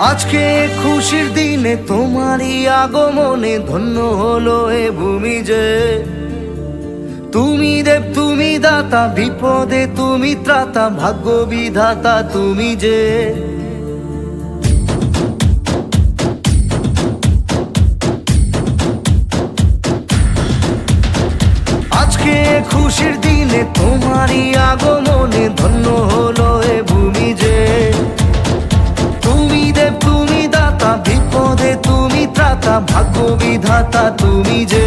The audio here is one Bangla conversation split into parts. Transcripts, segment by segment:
আজকে খুশির দিনে তোমারই আগমনে ধন্য হলো এ ভূমি যে। তুমি দেব তুমি দাতা, বিপদে তুমি ত্রাতা, ভাগ্য বিধাতা তুমি যে। আজকে খুশির দিনে তোমারই আগমনে ধন্য হলো এ ভূমি যে। তুমি দেব তুমি দাতা, বিপদে তুমি ত্রাতা, ভাগ্য বিধাতা তুমি যে।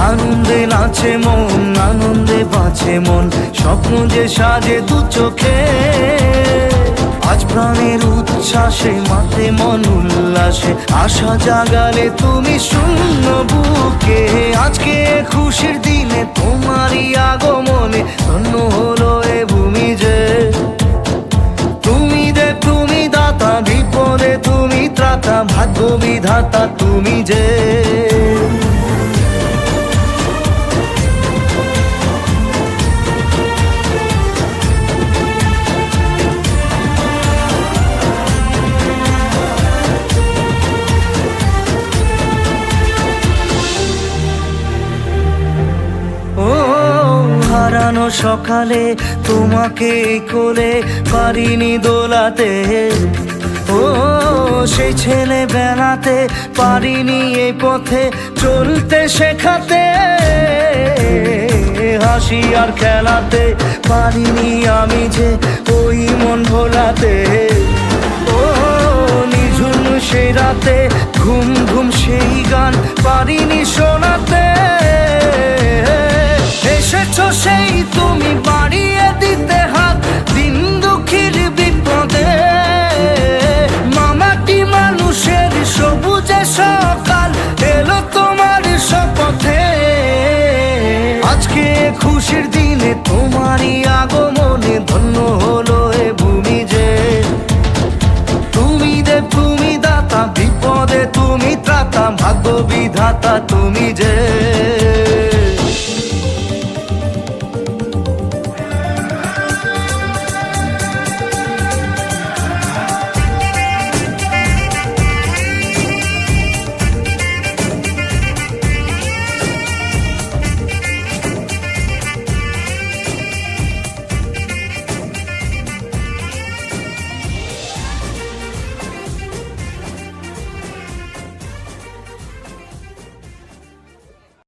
আনন্দে নাচে মন, আনন্দে বাঁচে মন, স্বপ্ন যে সাজে দু চোখে। আজ প্রাণের উচ্ছ্বাসে মাতে মন উল্লাসে, আশা জাগালে তুমি শূন্য বুকে। আজকে খুশির দিনে তোমারই আগমনে ধন্য হলো এ ভূমি যে। তুমি দেব তুমি দাতা, বিপদে তুমি ত্রাতা, ভাগ্য বিধাতা তুমি যে। হারানো সকালে তোমাকে কোলে পারিনি দোলাতে, ও সেই ছেলে বেলাতে পারিনি এই পথে চলতে শেখাতে। হাসি আর খেলাতে পারিনি আমি যে ওই মন ভোলাতে। ও নিঝুম সেই রাতে ঘুম ঘুম সেই গান পারিনি শোনাতে। এসেছো সেই তুমি বাড়িয়ে দিতে হাত দিন দুঃখীর বিপদে। মামাটি মানুষের সবুজে সকাল এলো তোমার শপথে। আজকে খুশির দিনে তোমারই আগমনে ধন্য হলো এ ভূমি যে। তুমি দেব তুমি দাতা, বিপদে তুমি ত্রাতা, ভাগ্য বিধাতা তুমি যে।